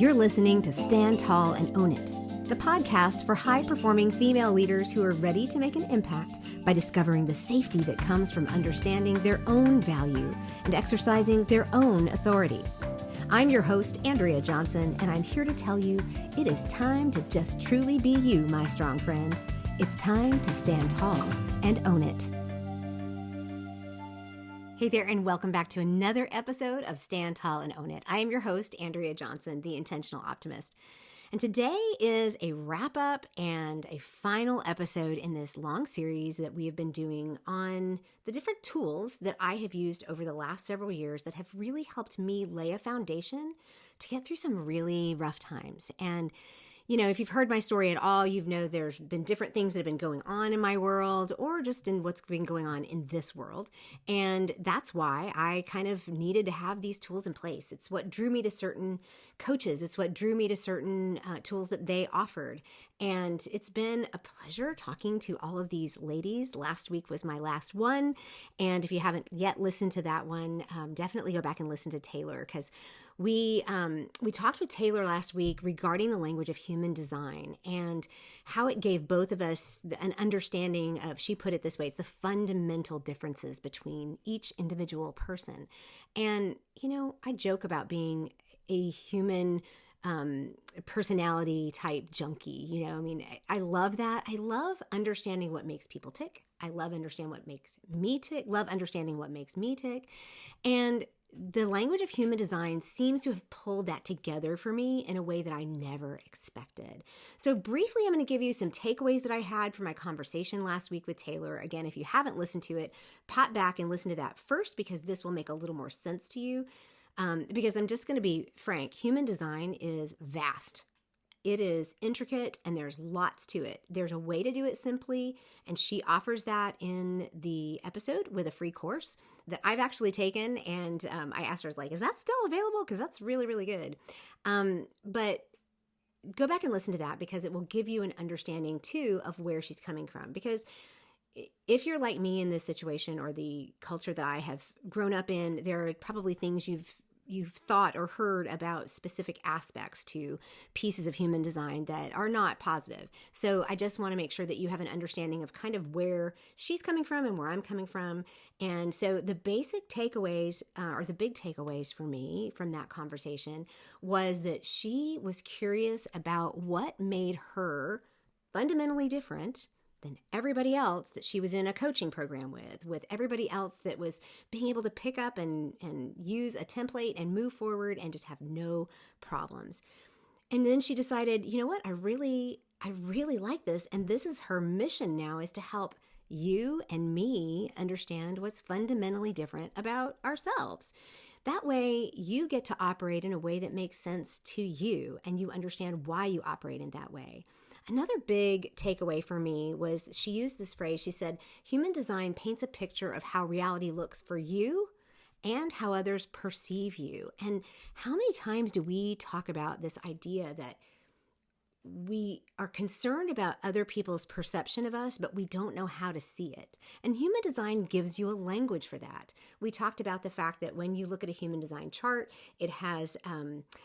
You're listening to Stand Tall and Own It, the podcast for high-performing female leaders who are ready to make an impact by discovering the safety that comes from understanding their own value and exercising their own authority. I'm your host, Andrea Johnson, and I'm here to tell you it is time to just truly be you, my strong friend. It's time to stand tall and own it. Hey there, and welcome back to another episode of Stand Tall and Own It. I am your host, Andrea Johnson, the Intentional Optimist. And today is a wrap-up and a final episode in this long series that we have been doing on the different tools that I have used over the last several years that have really helped me lay a foundation to get through some really rough times. And you know, if you've heard my story at all, you know there's been different things that have been going on in my world or just in what's been going on in this world. And that's why I kind of needed to have these tools in place. It's what drew me to certain coaches. It's what drew me to certain tools that they offered. And it's been a pleasure talking to all of these ladies. Last week was my last one. And if you haven't yet listened to that one, definitely go back and listen to Taylor, because we talked with Taylor last week regarding the language of human design and how it gave both of us an understanding of, she put it this way, it's the fundamental differences between each individual person. And, you know, I joke about being a human personality type junkie. You know, I mean, I love that. I love understanding what makes people tick. I love understanding what makes me tick, love understanding what makes me tick. And the language of human design seems to have pulled that together for me in a way that I never expected. So briefly, I'm going to give you some takeaways that I had from my conversation last week with Taylor. Again, if you haven't listened to it, pop back and listen to that first, because this will make a little more sense to you. Because I'm just going to be frank, human design is vast. It is intricate and there's lots to it. There's a way to do it simply, and she offers that in the episode with a free course that I've actually taken. And I asked her, I was like, is that still available? Because that's really, really good. But go back and listen to that, because it will give you an understanding too of where she's coming from. Because if you're like me in this situation or the culture that I have grown up in, there are probably things you've thought or heard about specific aspects to pieces of human design that are not positive. So I just want to make sure that you have an understanding of kind of where she's coming from and where I'm coming from. And so the basic takeaways, or the big takeaways for me from that conversation, was that she was curious about what made her fundamentally different than everybody else that she was in a coaching program with everybody else that was being able to pick up and use a template and move forward and just have no problems. And then she decided, you know what, I really like this. And this is her mission now, is to help you and me understand what's fundamentally different about ourselves. That way you get to operate in a way that makes sense to you, and you understand why you operate in that way. Another big takeaway for me was she used this phrase. She said, human design paints a picture of how reality looks for you and how others perceive you. And how many times do we talk about this idea that we are concerned about other people's perception of us, but we don't know how to see it? And human design gives you a language for that. We talked about the fact that when you look at a human design chart, it has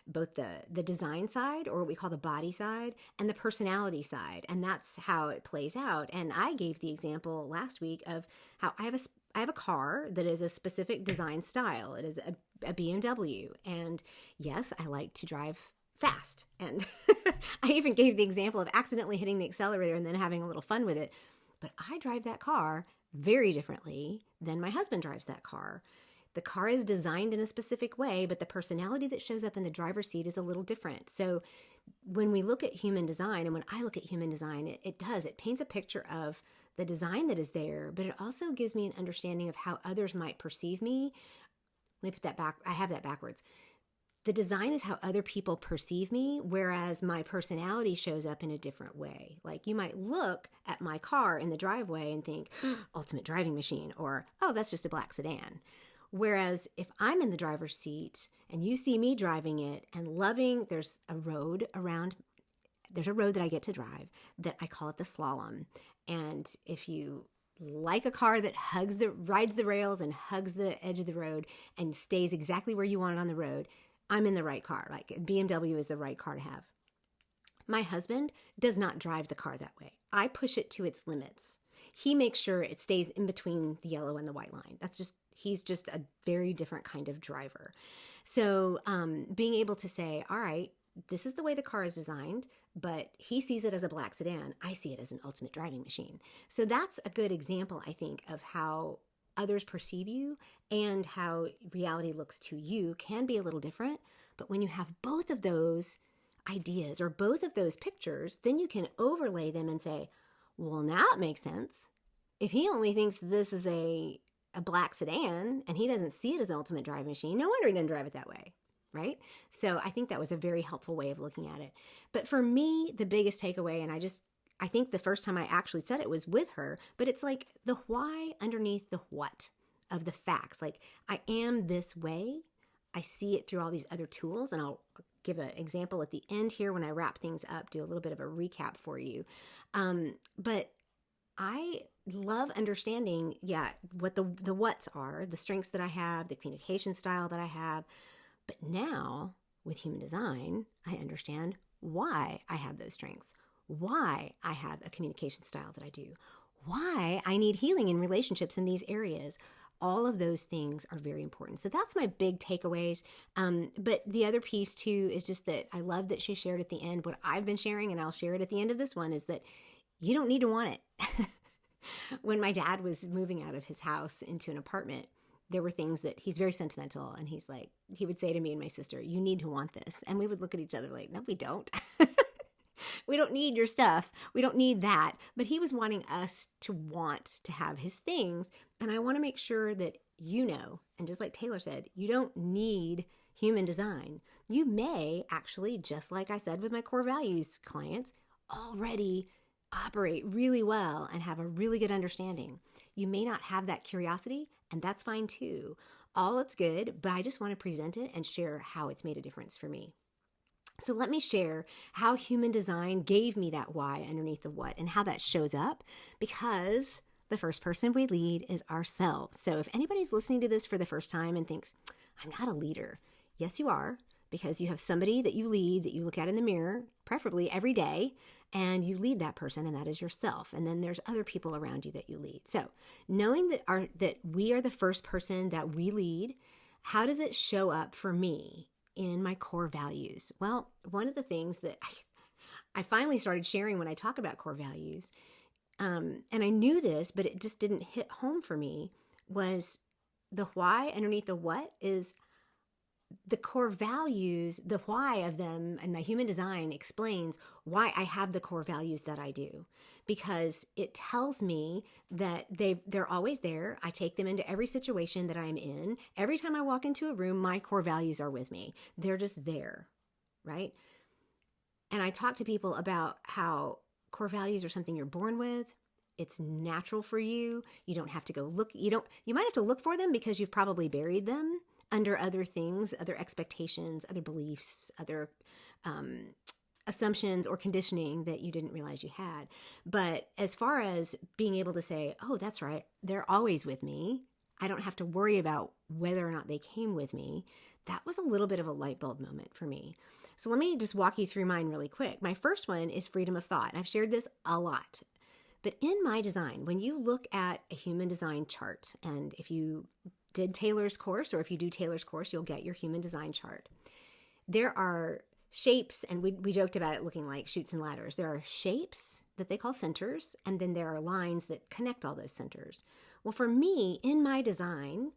both the design side, or what we call the body side, and the personality side. And that's how it plays out. And I gave the example last week of how I have a car that is a specific design style. It is a BMW. And yes, I like to drive fast. And I even gave the example of accidentally hitting the accelerator and then having a little fun with it. But I drive that car very differently than my husband drives that car. The car is designed in a specific way, but the personality that shows up in the driver's seat is a little different. So when we look at human design, and when I look at human design, it paints a picture of the design that is there, but it also gives me an understanding of how others might perceive me. Let me put that back. I have that backwards. The design is how other people perceive me, whereas my personality shows up in a different way. Like, you might look at my car in the driveway and think, ultimate driving machine, or, oh, that's just a black sedan. Whereas if I'm in the driver's seat and you see me driving it and loving, there's a road that I get to drive that I call it the slalom. And if you like a car that rides the rails and hugs the edge of the road and stays exactly where you want it on the road, I'm in the right car. Like BMW is the right car to have. My husband does not drive the car that way. I push it to its limits. He makes sure it stays in between the yellow and the white line. He's just a very different kind of driver. So being able to say, all right, this is the way the car is designed, but he sees it as a black sedan. I see it as an ultimate driving machine. So that's a good example, I think, of how others perceive you and how reality looks to you can be a little different. But when you have both of those ideas or both of those pictures, then you can overlay them and say, well, now it makes sense. If he only thinks this is a black sedan and he doesn't see it as an ultimate driving machine, no wonder he doesn't drive it that way, right? So I think that was a very helpful way of looking at it. But for me, the biggest takeaway, and I think the first time I actually said it was with her, but it's like the why underneath the what of the facts. Like, I am this way. I see it through all these other tools, and I'll give an example at the end here when I wrap things up, do a little bit of a recap for you. But I love understanding, what the whats are, the strengths that I have, the communication style that I have. But now with human design, I understand why I have those strengths, why I have a communication style that I do, why I need healing in relationships in these areas. All of those things are very important. So that's my big takeaways. But the other piece too is just that I love that she shared at the end what I've been sharing, and I'll share it at the end of this one, is that you don't need to want it. When my dad was moving out of his house into an apartment, there were things that he's very sentimental, and he would say to me and my sister, you need to want this. And we would look at each other like, no, we don't. We don't need your stuff. We don't need that. But he was wanting us to want to have his things. And I want to make sure that you know, and just like Taylor said, you don't need human design. You may actually, just like I said with my core values clients, already operate really well and have a really good understanding. You may not have that curiosity, and that's fine too. All it's good, but I just want to present it and share how it's made a difference for me. So let me share how human design gave me that why underneath the what and how that shows up, because the first person we lead is ourselves. So if anybody's listening to this for the first time and thinks, I'm not a leader, yes, you are, because you have somebody that you lead, that you look at in the mirror, preferably every day, and you lead that person, and that is yourself. And then there's other people around you that you lead. So knowing that we are the first person that we lead, how does it show up for me in my core values? Well, one of the things that I finally started sharing when I talk about core values, and I knew this, but it just didn't hit home for me, was the why underneath the what is the core values. The why of them and my human design explains why I have the core values that I do, because it tells me that they're always there. I take them into every situation that I'm in. Every time I walk into a room, my core values are with me. They're just there, right? And I talk to people about how core values are something you're born with. It's natural for you. You don't have to go look. You might have to look for them because you've probably buried them under other things, other expectations, other beliefs, other assumptions or conditioning that you didn't realize you had. But as far as being able to say, oh, that's right, they're always with me, I don't have to worry about whether or not they came with me, that was a little bit of a light bulb moment for me. So let me just walk you through mine really quick. My first one is freedom of thought. I've shared this a lot. But in my design, when you look at a human design chart, and if you did Taylor's course, or if you do Taylor's course, you'll get your human design chart. There are shapes, and we joked about it looking like chutes and ladders. There are shapes that they call centers, and then there are lines that connect all those centers. Well, for me, in my design,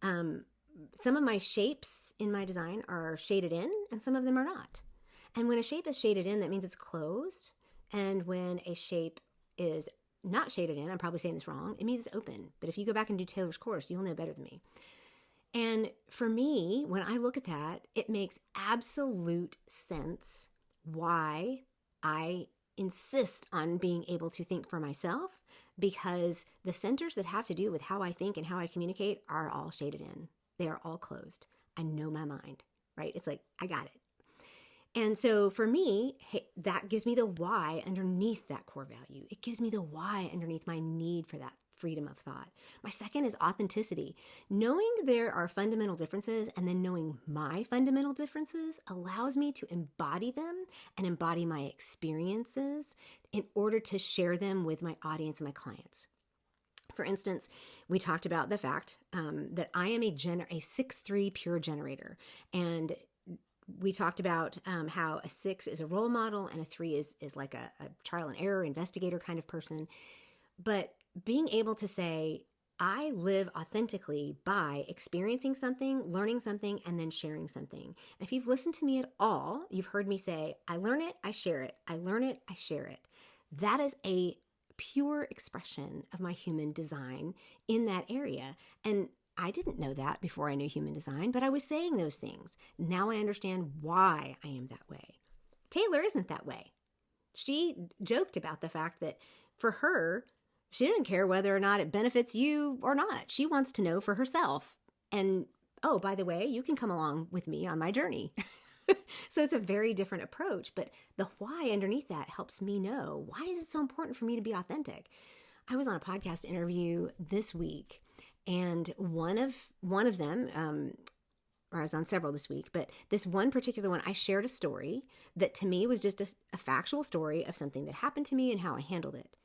some of my shapes in my design are shaded in, and some of them are not. And when a shape is shaded in, that means it's closed. And when a shape is not shaded in, I'm probably saying this wrong, it means it's open. But if you go back and do Taylor's course, you'll know better than me. And for me, when I look at that, it makes absolute sense why I insist on being able to think for myself, because the centers that have to do with how I think and how I communicate are all shaded in. They are all closed. I know my mind, right? It's like, I got it. And so for me, that gives me the why underneath that core value. It gives me the why underneath my need for that freedom of thought. My second is authenticity. Knowing there are fundamental differences and then knowing my fundamental differences allows me to embody them and embody my experiences in order to share them with my audience and my clients. For instance, we talked about the fact that I am a 6'3" pure generator. And we talked about how a 6 is a role model and a 3 is like a trial and error investigator kind of person. But being able to say, I live authentically by experiencing something, learning something, and then sharing something. And if you've listened to me at all, you've heard me say, I learn it, I share it. I learn it, I share it. That is a pure expression of my human design in that area. And I didn't know that before I knew human design, but I was saying those things. Now I understand why I am that way. Taylor isn't that way. She joked about the fact that for her, she doesn't care whether or not it benefits you or not. She wants to know for herself. And, oh, by the way, you can come along with me on my journey. So it's a very different approach, but the why underneath that helps me know, why is it so important for me to be authentic? I was on a podcast interview this week, and one of them, or I was on several this week, but this one particular one, I shared a story that to me was just a factual story of something that happened to me and how I handled it.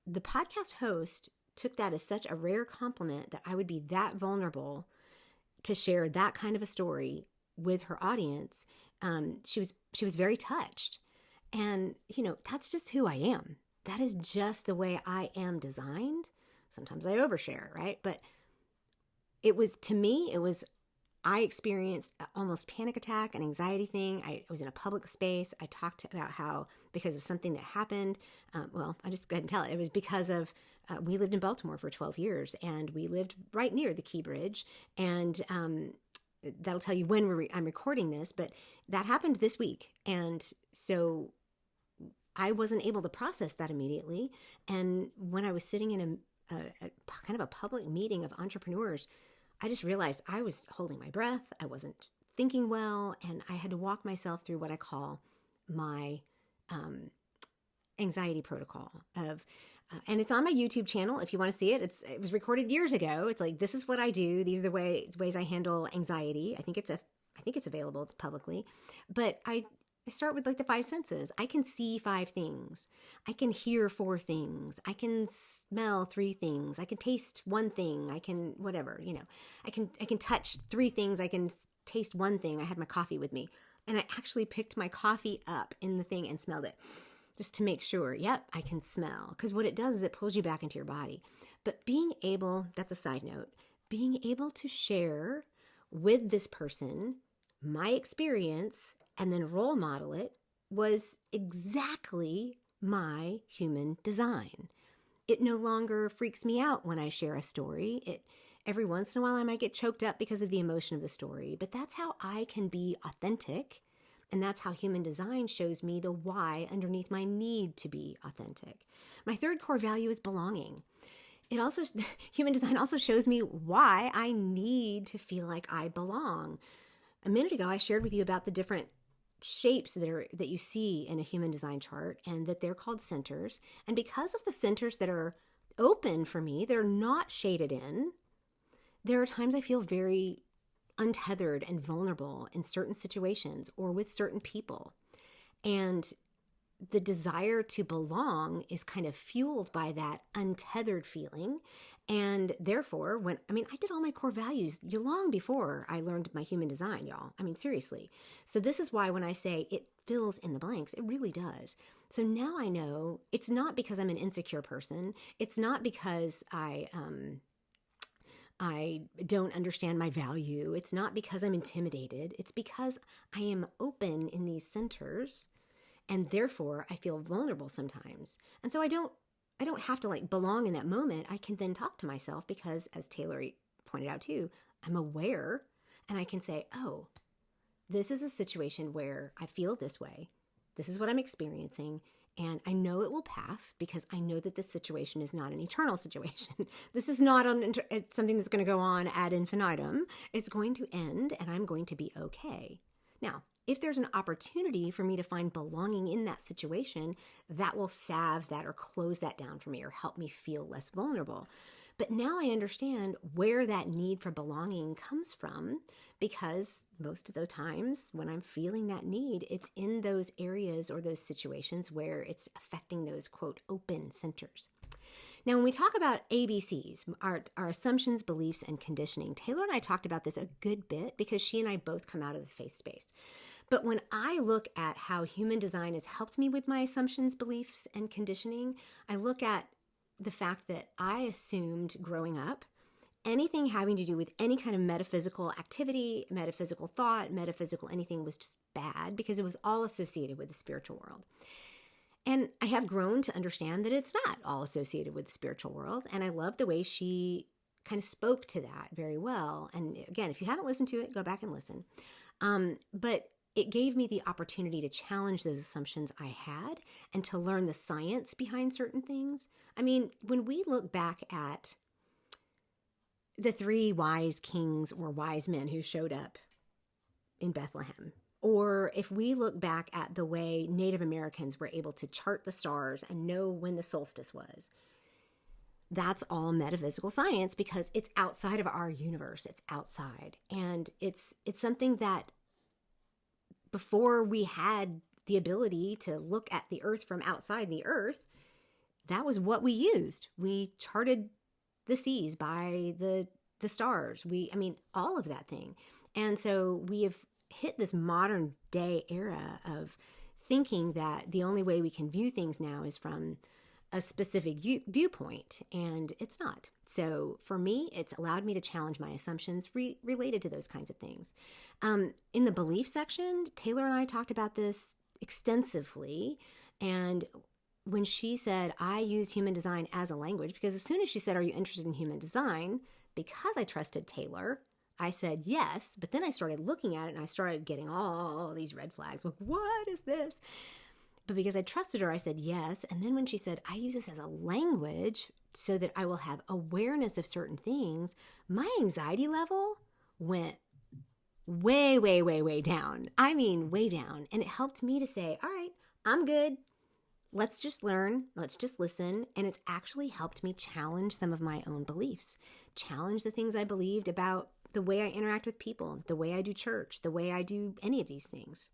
The podcast host took that as such a rare compliment that I would be that vulnerable to share that kind of a story with her audience. She was very touched. And, that's just who I am. That is just the way I am designed. Sometimes I overshare, right? But I experienced almost panic attack, an anxiety thing. I was in a public space. I talked about how, because of something that happened, I'll just go ahead and tell it. It was because of, we lived in Baltimore for 12 years, and we lived right near the Key Bridge. And that'll tell you when I'm recording this, but that happened this week. And so I wasn't able to process that immediately. And when I was sitting in a kind of a public meeting of entrepreneurs, I just realized I was holding my breath. I wasn't thinking well, and I had to walk myself through what I call my anxiety protocol and it's on my YouTube channel if you want to see it. It was recorded years ago. It's like, this is what I do. These are the ways I handle anxiety. I think it's available publicly, but I start with like the 5 senses. I can see 5 things. I can hear 4 things. I can smell 3 things. I can taste 1 thing. I can whatever, I can touch 3 things. I can taste 1 thing. I had my coffee with me, and I actually picked my coffee up in the thing and smelled it just to make sure, yep, I can smell. Because what it does is it pulls you back into your body. But being able, that's a side note, being able to share with this person my experience and then role model it was exactly my human design. It no longer freaks me out when I share a story. Every once in a while I might get choked up because of the emotion of the story, but that's how I can be authentic. And that's how human design shows me the why underneath my need to be authentic. My third core value is belonging. Human design also shows me why I need to feel like I belong. A minute ago, I shared with you about the different shapes that you see in a human design chart, and that they're called centers. And because of the centers that are open for me, they're not shaded in, there are times I feel very untethered and vulnerable in certain situations or with certain people. And the desire to belong is kind of fueled by that untethered feeling. And therefore, I did all my core values long before I learned my human design, y'all. Seriously. So this is why when I say it fills in the blanks, it really does. So now I know it's not because I'm an insecure person. It's not because I don't understand my value. It's not because I'm intimidated. It's because I am open in these centers, and therefore I feel vulnerable sometimes. And so I don't have to belong in that moment. I can then talk to myself because, as Taylor pointed out too, I'm aware, and I can say, oh, this is a situation where I feel this way. This is what I'm experiencing. And I know it will pass because I know that this situation is not an eternal situation. This is not something that's going to go on ad infinitum. It's going to end, and I'm going to be okay. Now, if there's an opportunity for me to find belonging in that situation, that will salve that or close that down for me or help me feel less vulnerable. But now I understand where that need for belonging comes from, because most of the times when I'm feeling that need, it's in those areas or those situations where it's affecting those, quote, open centers. Now, when we talk about ABCs, our assumptions, beliefs, and conditioning, Taylor and I talked about this a good bit because she and I both come out of the faith space. But when I look at how human design has helped me with my assumptions, beliefs, and conditioning, I look at the fact that I assumed growing up anything having to do with any kind of metaphysical activity, metaphysical thought, metaphysical anything was just bad because it was all associated with the spiritual world. And I have grown to understand that it's not all associated with the spiritual world. And I love the way she kind of spoke to that very well. And again, if you haven't listened to it, go back and listen. But it gave me the opportunity to challenge those assumptions I had and to learn the science behind certain things. I mean, when we look back at the 3 wise kings or wise men who showed up in Bethlehem, or if we look back at the way Native Americans were able to chart the stars and know when the solstice was, that's all metaphysical science because it's outside of our universe. It's outside. And it's something that before we had the ability to look at the earth from outside the earth, that was what we used. We charted the seas by the stars. All of that thing. And so we have hit this modern day era of thinking that the only way we can view things now is from a specific viewpoint, and it's not. So for me, it's allowed me to challenge my assumptions related to those kinds of things. In the belief section, Taylor and I talked about this extensively, and when she said, I use human design as a language, because as soon as she said, are you interested in human design? Because I trusted Taylor, I said yes, but then I started looking at it and I started getting all these red flags. Like, what is this? But because I trusted her, I said yes. And then when she said, I use this as a language so that I will have awareness of certain things, my anxiety level went way, way, way, way down. I mean, way down. And it helped me to say, all right, I'm good. Let's just learn. Let's just listen. And it's actually helped me challenge some of my own beliefs, challenge the things I believed about the way I interact with people, the way I do church, the way I do any of these things.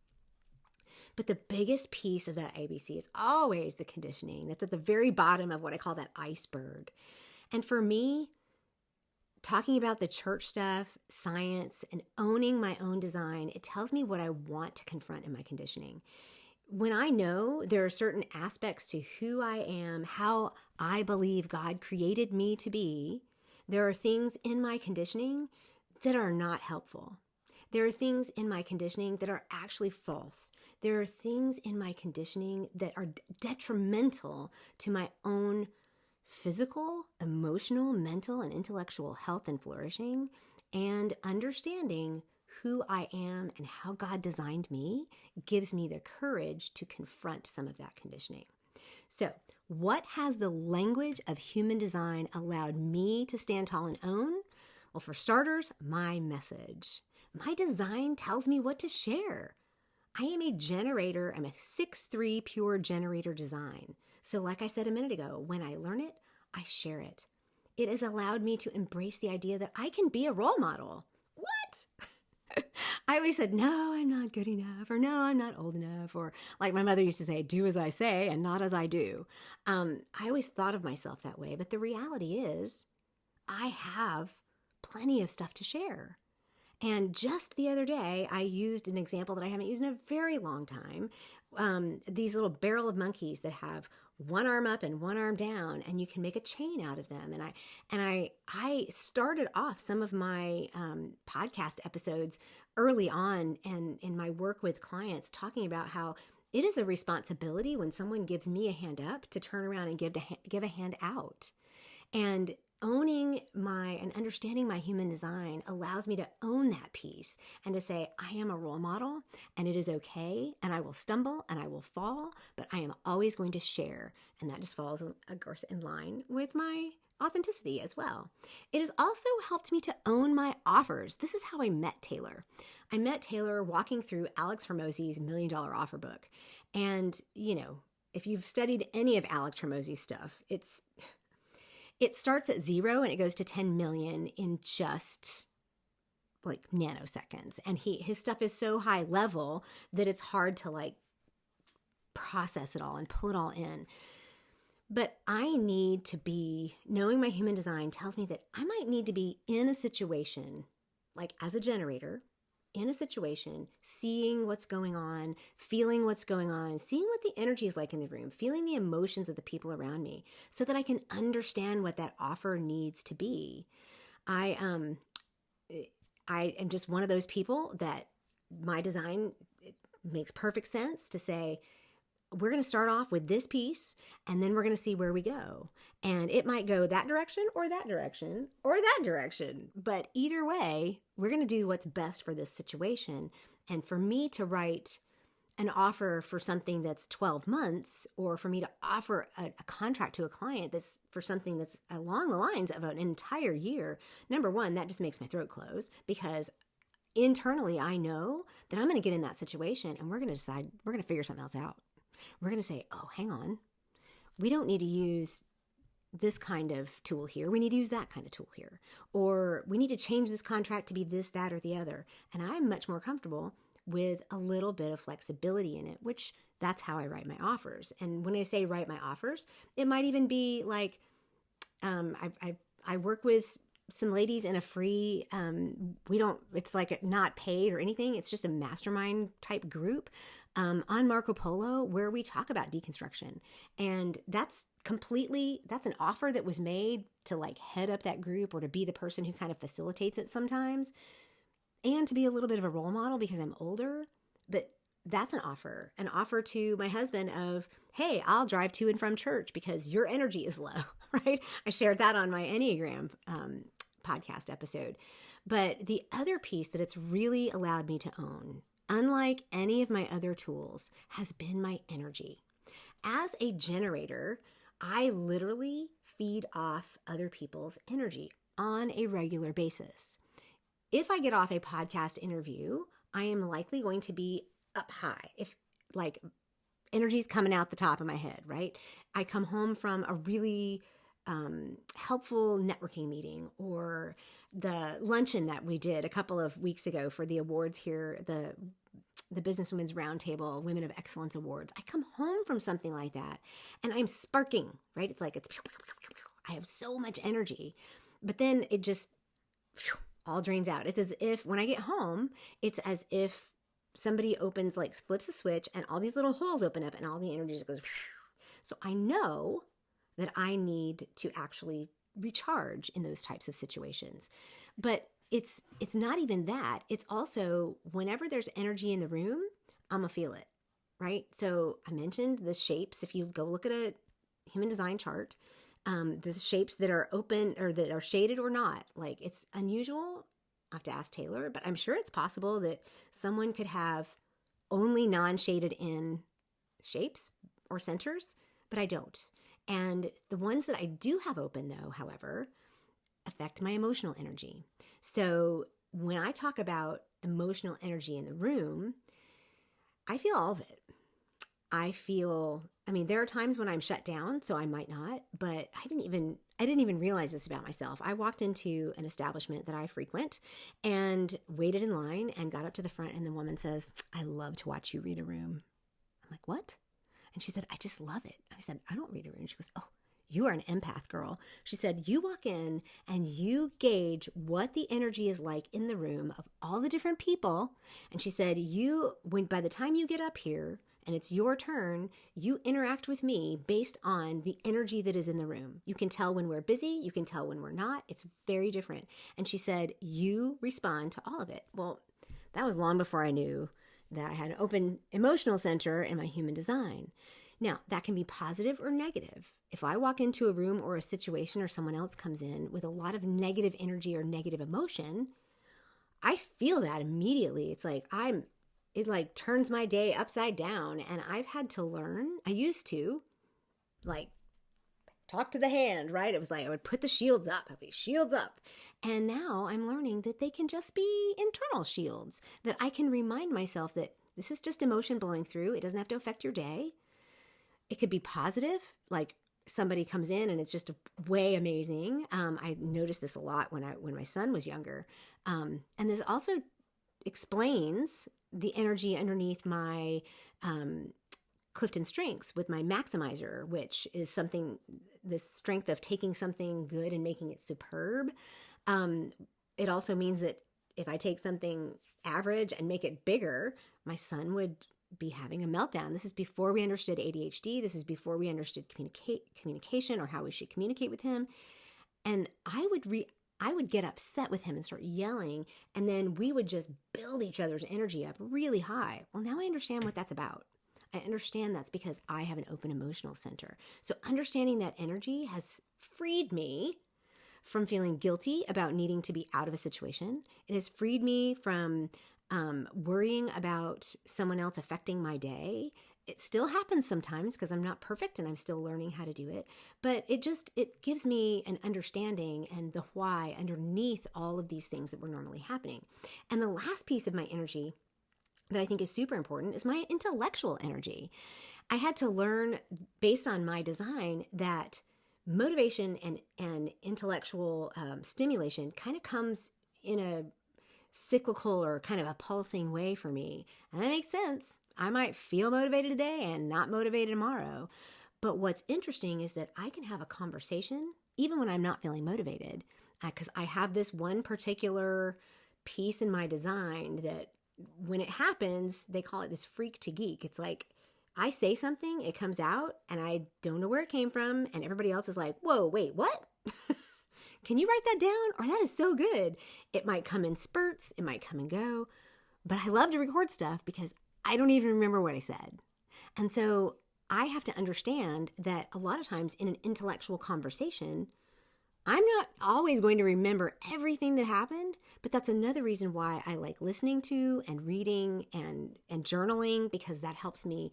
But the biggest piece of that ABC is always the conditioning. That's at the very bottom of what I call that iceberg. And for me, talking about the church stuff, science, and owning my own design, it tells me what I want to confront in my conditioning. When I know there are certain aspects to who I am, how I believe God created me to be, there are things in my conditioning that are not helpful. There are things in my conditioning that are actually false. There are things in my conditioning that are detrimental to my own physical, emotional, mental, and intellectual health and flourishing. And understanding who I am and how God designed me gives me the courage to confront some of that conditioning. So, what has the language of human design allowed me to stand tall and own? Well, for starters, my message. My design tells me what to share. I am a generator. I'm a 6'3" pure generator design. So like I said a minute ago, when I learn it, I share it. It has allowed me to embrace the idea that I can be a role model. What? I always said, no, I'm not good enough, or no, I'm not old enough, or like my mother used to say, do as I say and not as I do. I always thought of myself that way, but the reality is I have plenty of stuff to share. And just the other day, I used an example that I haven't used in a very long time. These little barrel of monkeys that have one arm up and one arm down, and you can make a chain out of them. And I started off some of my podcast episodes early on, and in my work with clients, talking about how it is a responsibility when someone gives me a hand up to turn around and give a hand out. And owning and understanding my human design allows me to own that piece and to say, I am a role model and it is okay. And I will stumble and I will fall, but I am always going to share. And that just falls, of course, in line with my authenticity as well. It has also helped me to own my offers. This is how I met Taylor. I met Taylor walking through Alex Hormozy's $1 Million Offer book. And, if you've studied any of Alex Hormozy's stuff, it starts at 0 and it goes to 10 million in just like nanoseconds. And his stuff is so high level that it's hard to like process it all and pull it all in. But I need to be, knowing my human design tells me that I might need to be in a situation, like as a generator, in a situation, seeing what's going on, feeling what's going on, seeing what the energy is like in the room, feeling the emotions of the people around me so that I can understand what that offer needs to be. I am just one of those people that my design, it makes perfect sense to say, we're going to start off with this piece and then we're going to see where we go. And it might go that direction or that direction or that direction. But either way, we're going to do what's best for this situation. And for me to write an offer for something that's 12 months, or for me to offer a contract to a client that's for something that's along the lines of an entire year, number one, that just makes my throat close, because internally I know that I'm going to get in that situation and we're going to decide, we're going to figure something else out. We're going to say, oh, hang on. We don't need to use this kind of tool here. We need to use that kind of tool here. Or we need to change this contract to be this, that, or the other. And I'm much more comfortable with a little bit of flexibility in it, which that's how I write my offers. And when I say write my offers, it might even be like, I work with some ladies in a free, it's like not paid or anything. It's just a mastermind type group on Marco Polo where we talk about deconstruction. And that's an offer that was made to like head up that group or to be the person who kind of facilitates it sometimes and to be a little bit of a role model because I'm older. But that's an offer to my husband of, hey, I'll drive to and from church because your energy is low, right? I shared that on my Enneagram podcast episode. But the other piece that it's really allowed me to own, unlike any of my other tools, has been my energy. As a generator, I literally feed off other people's energy on a regular basis. If I get off a podcast interview, I am likely going to be up high. If like energy's coming out the top of my head, right? I come home from a really helpful networking meeting or the luncheon that we did a couple of weeks ago for the awards here, the Businesswomen's Roundtable Women of Excellence Awards. I come home from something like that and I'm sparking, right? It's like, I have so much energy, but then it just all drains out. It's as if when I get home, it's as if somebody flips a switch and all these little holes open up and all the energy just goes. So I know that I need to actually recharge in those types of situations. But it's not even that. It's also whenever there's energy in the room, I'm gonna feel it, right? So I mentioned the shapes. If you go look at a human design chart, the shapes that are open or that are shaded or not, like it's unusual. I have to ask Taylor, but I'm sure it's possible that someone could have only non-shaded in shapes or centers, but I don't. And the ones that I do have open, though, however, affect my emotional energy. So when I talk about emotional energy in the room, I feel all of it. There are times when I'm shut down, so I might not, but I didn't even realize this about myself. I walked into an establishment that I frequent and waited in line and got up to the front, and the woman says, I love to watch you read a room. I'm like, what? And she said, I just love it. I said, I don't read a room. She goes, oh, you are an empath, girl. She said, you walk in and you gauge what the energy is like in the room of all the different people. And she said, by the time you get up here and it's your turn, you interact with me based on the energy that is in the room. You can tell when we're busy. You can tell when we're not. It's very different. And she said, you respond to all of it. Well, that was long before I knew that I had an open emotional center in my human design. Now, that can be positive or negative. If I walk into a room or a situation or someone else comes in with a lot of negative energy or negative emotion, I feel that immediately. It's like it turns my day upside down. And I've had to learn. I used to talk to the hand, right? It was like I would put the shields up. I'd be shields up. And now I'm learning that they can just be internal shields, that I can remind myself that this is just emotion blowing through. It doesn't have to affect your day. It could be positive, like somebody comes in and it's just way amazing. I noticed this a lot when my son was younger. And this also explains the energy underneath my Clifton strengths with my maximizer, which is something, this strength of taking something good and making it superb. It also means that if I take something average and make it bigger, my son would be having a meltdown. This is before we understood ADHD. This is before we understood communication or how we should communicate with him. And I would get upset with him and start yelling, and then we would just build each other's energy up really high. Well, now I understand what that's about. I understand that's because I have an open emotional center. So understanding that energy has freed me from feeling guilty about needing to be out of a situation. It has freed me from worrying about someone else affecting my day. It still happens sometimes because I'm not perfect and I'm still learning how to do it. But it gives me an understanding and the why underneath all of these things that were normally happening. And the last piece of my energy that I think is super important is my intellectual energy. I had to learn based on my design that motivation and intellectual stimulation kind of comes in a cyclical or kind of a pulsing way for me. And that makes sense. I might feel motivated today and not motivated tomorrow. But what's interesting is that I can have a conversation even when I'm not feeling motivated, because I have this one particular piece in my design that when it happens, they call it this freak to geek. It's like I say something, it comes out, and I don't know where it came from, and everybody else is like, whoa, wait, what? Can you write that down? Or that is so good. It might come in spurts, it might come and go, but I love to record stuff because I don't even remember what I said. And so I have to understand that a lot of times in an intellectual conversation, I'm not always going to remember everything that happened, but that's another reason why I like listening to and reading and journaling, because that helps me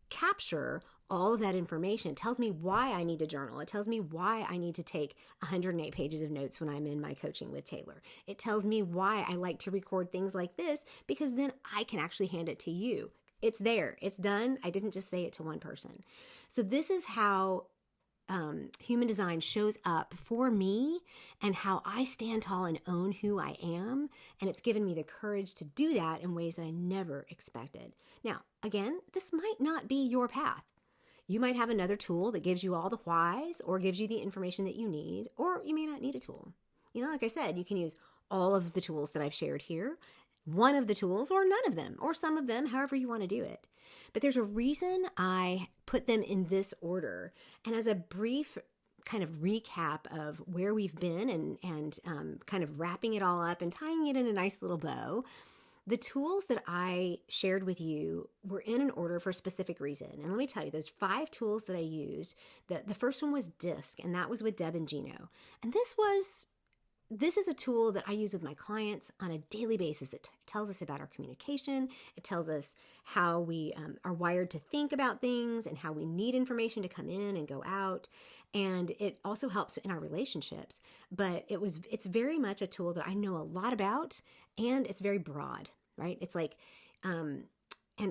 capture all of that information. It tells me why I need to journal. It tells me why I need to take 108 pages of notes when I'm in my coaching with Taylor. It tells me why I like to record things like this, because then I can actually hand it to you. It's there. It's done. I didn't just say it to one person. So this is how human design shows up for me and how I stand tall and own who I am. And it's given me the courage to do that in ways that I never expected. Now, again, this might not be your path. You might have another tool that gives you all the whys or gives you the information that you need, or you may not need a tool. You know, like I said, you can use all of the tools that I've shared here, one of the tools or none of them, or some of them, however you want to do it. But there's a reason I put them in this order. And as a brief kind of recap of where we've been and kind of wrapping it all up and tying it in a nice little bow, the tools that I shared with you were in an order for a specific reason. And let me tell you, those 5 tools that I used, the first one was DISC, and that was with Deb and Gino. And this is a tool that I use with my clients on a daily basis. It tells us about our communication. It tells us how we are wired to think about things and how we need information to come in and go out. And it also helps in our relationships. But it's very much a tool that I know a lot about, and it's very broad, right? It's like, and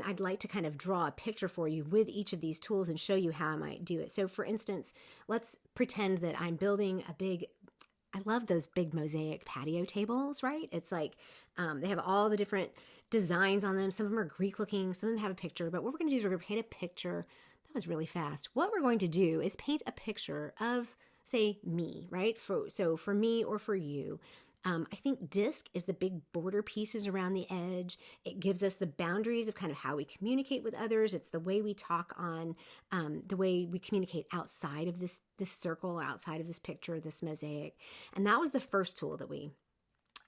I'd like to kind of draw a picture for you with each of these tools and show you how I might do it. So for instance, let's pretend that I'm building I love those big mosaic patio tables, right? It's like they have all the different designs on them. Some of them are Greek looking, some of them have a picture, but what we're going to do is we're going to paint a picture. That was really fast. What we're going to do is paint a picture of, say, me, right? So for me or for you. I think DISC is the big border pieces around the edge. It gives us the boundaries of kind of how we communicate with others. It's the way we talk on, the way we communicate outside of this circle, outside of this picture, this mosaic. And that was the first tool that we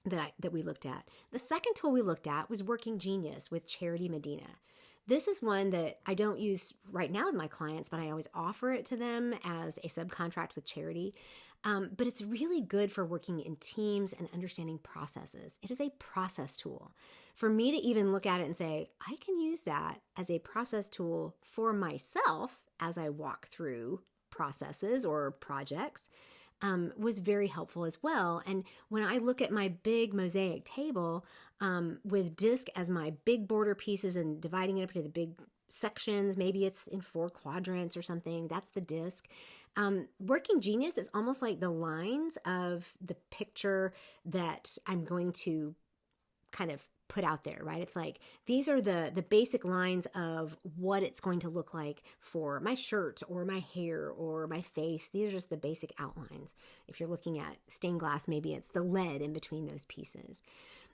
looked at. The second tool we looked at was Working Genius with Charity Medina. This is one that I don't use right now with my clients, but I always offer it to them as a subcontract with Charity. But it's really good for working in teams and understanding processes. It is a process tool. For me to even look at it and say, I can use that as a process tool for myself as I walk through processes or projects, was very helpful as well. And when I look at my big mosaic table with disc as my big border pieces and dividing it up into the big sections, maybe it's in 4 quadrants or something, that's the disc. Working Genius is almost like the lines of the picture that I'm going to kind of put out there, right? It's like, these are the basic lines of what it's going to look like for my shirt or my hair or my face. These are just the basic outlines. If you're looking at stained glass, maybe it's the lead in between those pieces.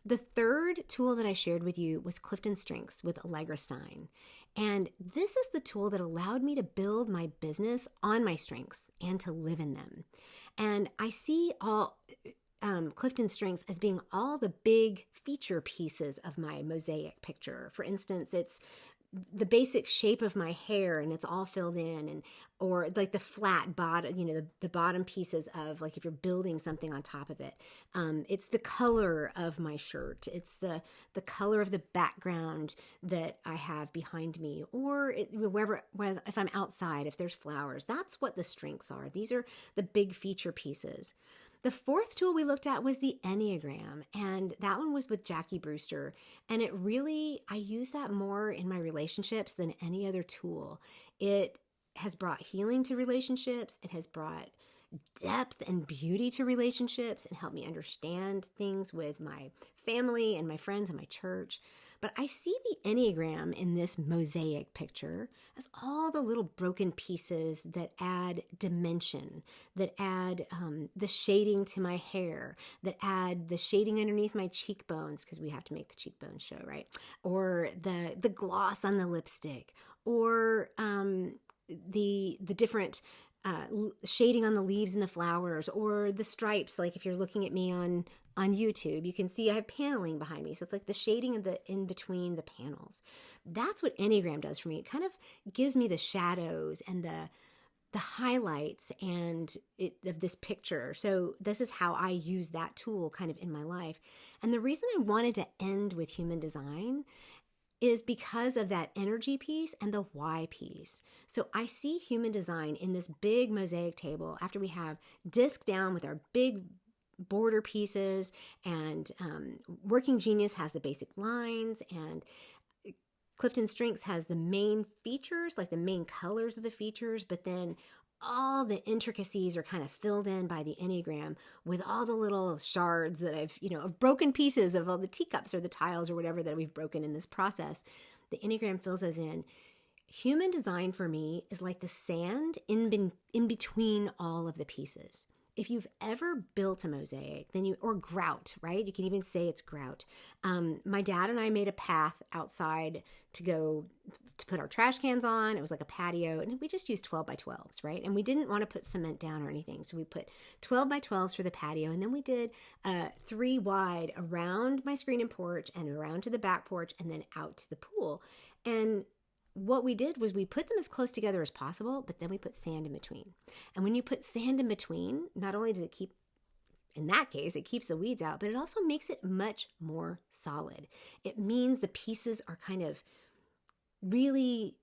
The third tool that I shared with you was Clifton Strengths with Allegra Stein. And this is the tool that allowed me to build my business on my strengths and to live in them. And I see all Clifton Strengths as being all the big feature pieces of my mosaic picture. For instance, it's the basic shape of my hair and it's all filled in, and or like the flat bottom, the bottom pieces of, like, if you're building something on top of it. It's the color of my shirt. It's the color of the background that I have behind me, or if I'm outside, if there's flowers. That's what the strengths are. These are the big feature pieces. The fourth tool we looked at was the Enneagram, and that one was with Jackie Brewster. And I use that more in my relationships than any other tool. It has brought healing to relationships. It has brought depth and beauty to relationships and helped me understand things with my family and my friends and my church. But I see the Enneagram in this mosaic picture as all the little broken pieces that add dimension, that add the shading to my hair, that add the shading underneath my cheekbones, because we have to make the cheekbones show, right? Or the gloss on the lipstick, or the different shading on the leaves and the flowers, or the stripes. Like if you're looking at me on YouTube, you can see I have paneling behind me. So it's like the shading of the in between the panels. That's what Enneagram does for me. It kind of gives me the shadows and the highlights of this picture. So this is how I use that tool kind of in my life. And the reason I wanted to end with human design is because of that energy piece and the why piece. So I see human design in this big mosaic table after we have disc down with our big border pieces, and Working Genius has the basic lines, and Clifton Strengths has the main features, like the main colors of the features, but then all the intricacies are kind of filled in by the Enneagram with all the little shards that of broken pieces of all the teacups or the tiles or whatever that we've broken in this process. The Enneagram fills those in. Human design for me is like the sand in between all of the pieces. If you've ever built a mosaic, or grout, right? You can even say it's grout. My dad and I made a path outside to put our trash cans on. It was like a patio, and we just used 12 by 12s, right? And we didn't want to put cement down or anything. So we put 12 by 12s for the patio. And then we did 3 wide around my screen and porch and around to the back porch and then out to the pool. And what we did was we put them as close together as possible, but then we put sand in between. And when you put sand in between, not only does it in that case, it keeps the weeds out, but it also makes it much more solid. It means the pieces are really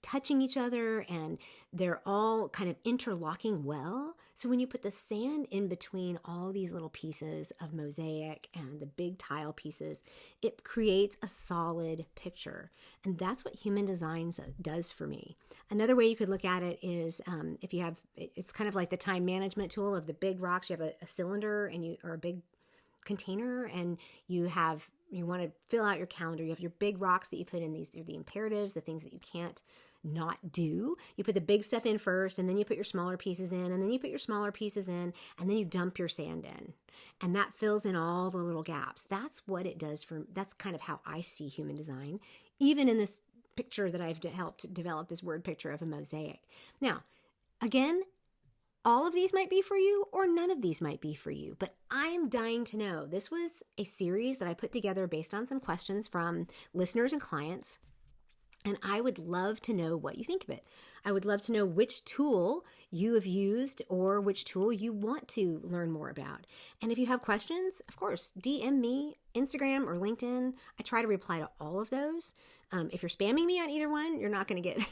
touching each other, and they're all kind of interlocking well. So when you put the sand in between all these little pieces of mosaic and the big tile pieces, it creates a solid picture. And that's what human design does for me. Another way you could look at it is it's kind of like the time management tool of the big rocks. You have a cylinder or a big container, and you want to fill out your calendar. You have your big rocks that you put in. These are the imperatives, the things that you can't not do. You put the big stuff in first, and then you put your smaller pieces in, and then you put your smaller pieces in, and then you dump your sand in. And that fills in all the little gaps. That's what it does that's kind of how I see human design, even in this picture that I've helped develop, this word picture of a mosaic. Now, again, all of these might be for you, or none of these might be for you, but I'm dying to know. This was a series that I put together based on some questions from listeners and clients. And I would love to know what you think of it. I would love to know which tool you have used or which tool you want to learn more about. And if you have questions, of course, DM me, Instagram or LinkedIn. I try to reply to all of those. If you're spamming me on either one, you're not going to get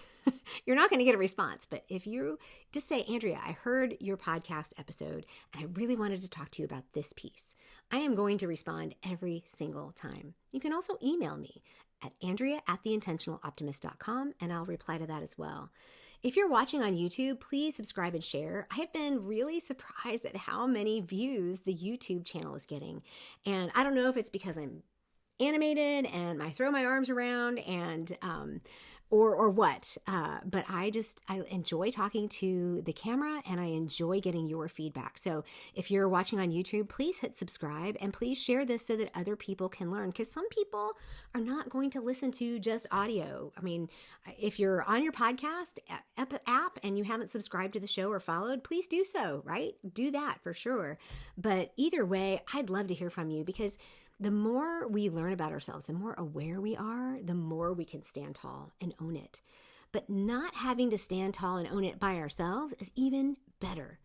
you're not going to get a response. But if you just say, Andrea, I heard your podcast episode and I really wanted to talk to you about this piece, I am going to respond every single time. You can also email me at andrea@theintentionaloptimist.com, and I'll reply to that as well. If you're watching on YouTube, please subscribe and share. I have been really surprised at how many views the YouTube channel is getting. And I don't know if it's because I'm animated and I throw my arms around and or what, but I enjoy talking to the camera and I enjoy getting your feedback. So if you're watching on YouTube, please hit subscribe and please share this so that other people can learn, because some people are not going to listen to just audio. I mean, if you're on your podcast app and you haven't subscribed to the show or followed, please do so, right? Do that for sure. But either way, I'd love to hear from you, because the more we learn about ourselves, the more aware we are, the more we can stand tall and own it. But not having to stand tall and own it by ourselves is even better,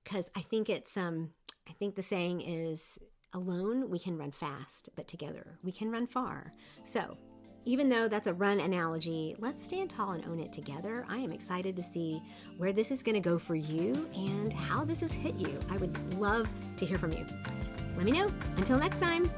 because I think the saying is, alone we can run fast, but together we can run far. So even though that's a run analogy, let's stand tall and own it together. I am excited to see where this is going to go for you and how this has hit you. I would love to hear from you. Let me know. Until next time.